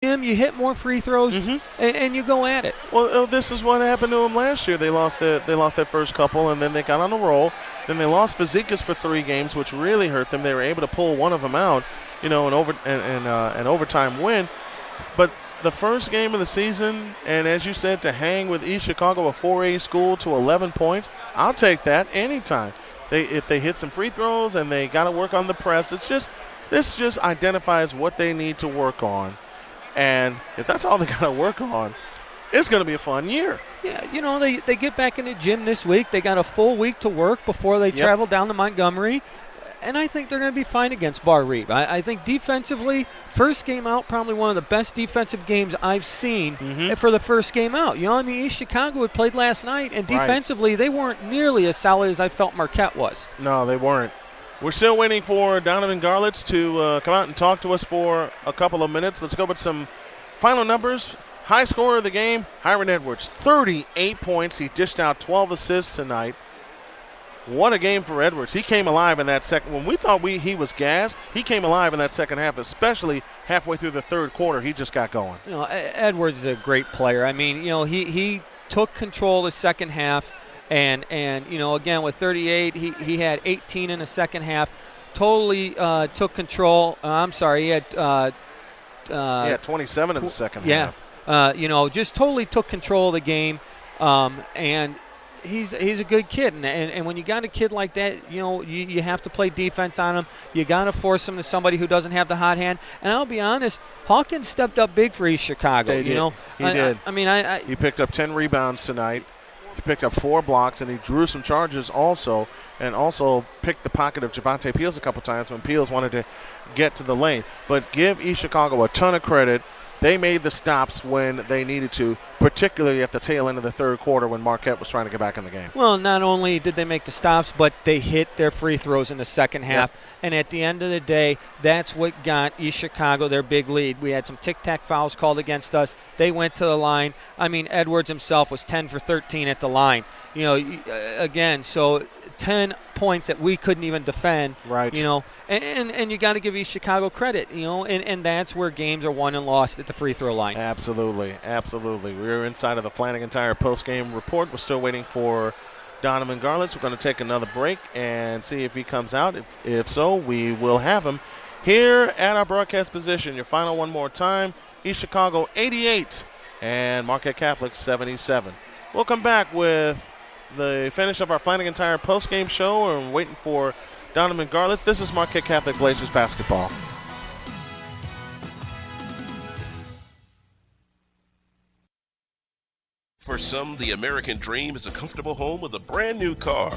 you hit more free throws, and you go at it. Well, this is what happened to them last year. They lost that first couple, and then they got on a roll. Then they lost Fazekas for 3 games, which really hurt them. They were able to pull one of them out, an overtime win. But the first game of the season, and as you said, to hang with East Chicago, a 4A school, to 11 points, I'll take that anytime. If they hit some free throws and they got to work on the press, this just identifies what they need to work on. And if that's all they got to work on, it's going to be a fun year. Yeah, they get back in the gym this week. They got a full week to work before they travel down to Montgomery. And I think they're going to be fine against Bar Reeve. I think defensively, first game out, probably one of the best defensive games I've seen for the first game out. East Chicago had played last night, and defensively, they weren't nearly as solid as I felt Marquette was. No, they weren't. We're still waiting for Donovan Garlitz to come out and talk to us for a couple of minutes. Let's go with some final numbers. High scorer of the game, Hiram Edwards, 38 points. He dished out 12 assists tonight. What a game for Edwards. He came alive in that second. When we thought he was gassed, he came alive in that second half, especially halfway through the third quarter. He just got going. Edwards is a great player. I mean, he took control the second half. And again, with 38, he had 18 in the second half. Totally took control. I'm sorry, he had 27 in the second half. Just totally took control of the game. And he's a good kid. And when you got a kid like that, you have to play defense on him. You got to force him to somebody who doesn't have the hot hand. And I'll be honest, Hawkins stepped up big for East Chicago. He did. He picked up 10 rebounds tonight. He picked up 4 blocks, and he drew some charges also, and also picked the pocket of Javonte Peels a couple times when Peels wanted to get to the lane. But give East Chicago a ton of credit. They made the stops when they needed to, particularly at the tail end of the third quarter when Marquette was trying to get back in the game. Well, not only did they make the stops, but they hit their free throws in the second half. Yep. And at the end of the day, that's what got East Chicago their big lead. We had some tic-tac fouls called against us. They went to the line. I mean, Edwards himself was 10 for 13 at the line. Again, so 10 points that we couldn't even defend. Right. And you got to give East Chicago credit, and that's where games are won and lost at the free throw line. Absolutely. We're inside of the Flanagan Tire post-game report. We're still waiting for Donovan Garlitz. We're going to take another break and see if he comes out. If so, we will have him here at our broadcast position. Your final one more time. East Chicago 88 and Marquette Catholic 77. We'll come back with the finish of our Flanagan Tire post-game show, and we're waiting for Donovan Garlitz. This is Marquette Catholic Blazers basketball. For some, the American dream is a comfortable home with a brand new car.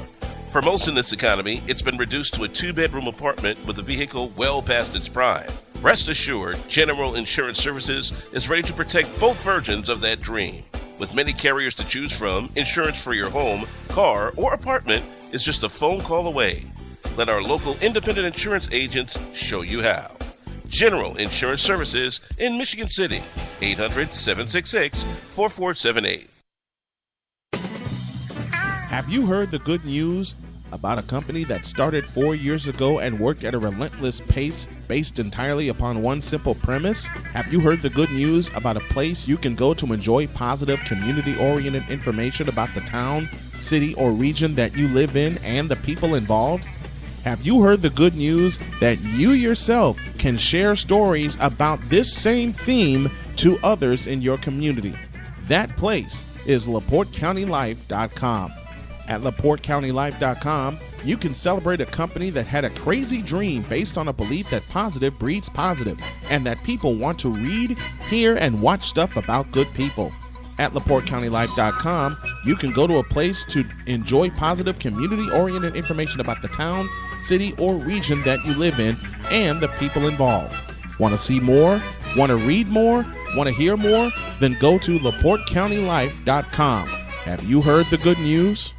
For most in this economy, it's been reduced to a 2-bedroom apartment with a vehicle well past its prime. Rest assured, General Insurance Services is ready to protect both versions of that dream. With many carriers to choose from, insurance for your home, car, or apartment is just a phone call away. Let our local independent insurance agents show you how. General Insurance Services in Michigan City, 800-766-4478. Have you heard the good news about a company that started 4 years ago and worked at a relentless pace based entirely upon one simple premise? Have you heard the good news about a place you can go to enjoy positive, community-oriented information about the town, city, or region that you live in and the people involved? Have you heard the good news that you yourself can share stories about this same theme to others in your community? That place is LaPorteCountyLife.com. At LaPorteCountyLife.com, you can celebrate a company that had a crazy dream based on a belief that positive breeds positive, and that people want to read, hear, and watch stuff about good people. At LaPorteCountyLife.com, you can go to a place to enjoy positive, community-oriented information about the town, city, or region that you live in and the people involved. Want to see more? Want to read more? Want to hear more? Then go to LaPorteCountyLife.com. Have you heard the good news?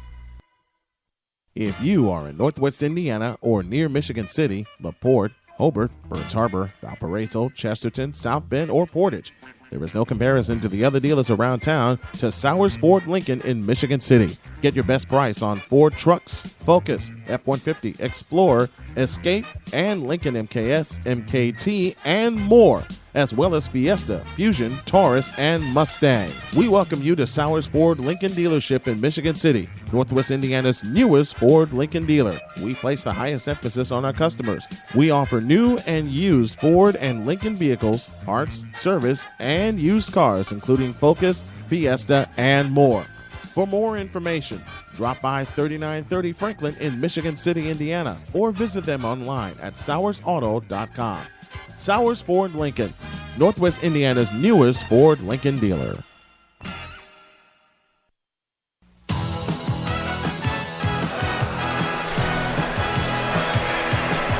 If you are in Northwest Indiana or near Michigan City, LaPorte, Hobart, Burns Harbor, Valparaiso, Chesterton, South Bend, or Portage, there is no comparison to the other dealers around town to Sowers Ford Lincoln in Michigan City. Get your best price on Ford trucks, Focus, F-150, Explorer, Escape, and Lincoln MKS, MKT, and more. as well as Fiesta, Fusion, Taurus, and Mustang. We welcome you to Sowers Ford Lincoln Dealership in Michigan City, Northwest Indiana's newest Ford Lincoln dealer. We place the highest emphasis on our customers. We offer new and used Ford and Lincoln vehicles, parts, service, and used cars, including Focus, Fiesta, and more. For more information, drop by 3930 Franklin in Michigan City, Indiana, or visit them online at sowersauto.com. Sowers Ford Lincoln, Northwest Indiana's newest Ford Lincoln dealer.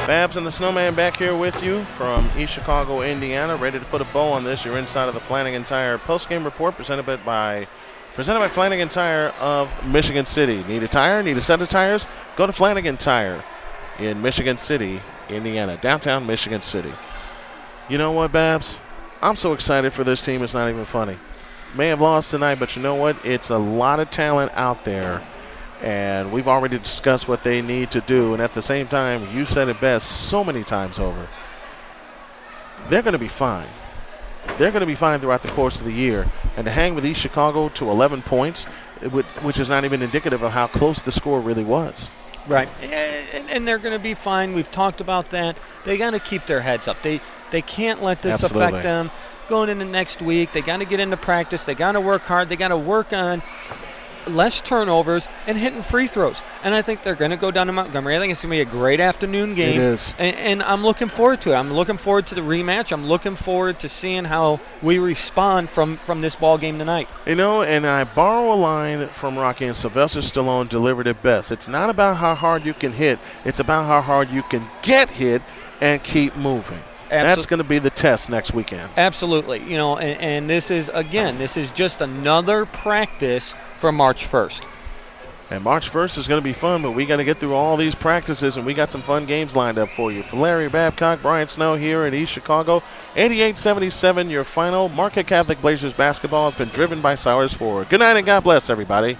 Babs and the Snowman back here with you from East Chicago, Indiana, ready to put a bow on this. You're inside of the Flanagan Tire postgame report presented by Flanagan Tire of Michigan City. Need a tire? Need a set of tires? Go to Flanagan Tire in Michigan City, Indiana, downtown Michigan City. You know what, Babs? I'm so excited for this team, it's not even funny. May have lost tonight, but you know what? It's a lot of talent out there, and we've already discussed what they need to do, and at the same time, you said it best so many times over. They're going to be fine. They're going to be fine throughout the course of the year, and to hang with East Chicago to 11 points, which is not even indicative of how close the score really was. Right, and they're going to be fine. We've talked about that. They got to keep their heads up. They can't let this affect them going into next week. They got to get into practice. They got to work hard. They got to work on less turnovers and hitting free throws. And I think they're going to go down to Montgomery. I think it's going to be a great afternoon game. It is. And I'm looking forward to it. I'm looking forward to the rematch. I'm looking forward to seeing how we respond from this ball game tonight. You know, and I borrow a line from Rocky, and Sylvester Stallone delivered it best. It's not about how hard you can hit. It's about how hard you can get hit and keep moving. That's going to be the test next weekend. Absolutely. You know, and this is just another practice for March 1st. And March 1st is going to be fun, but we got to get through all these practices, and we got some fun games lined up for you. For Larry Babcock, Brian Snow here in East Chicago, 88-77 your final. Marquette Catholic Blazers basketball has been driven by Sowers Ford. Good night and God bless, everybody.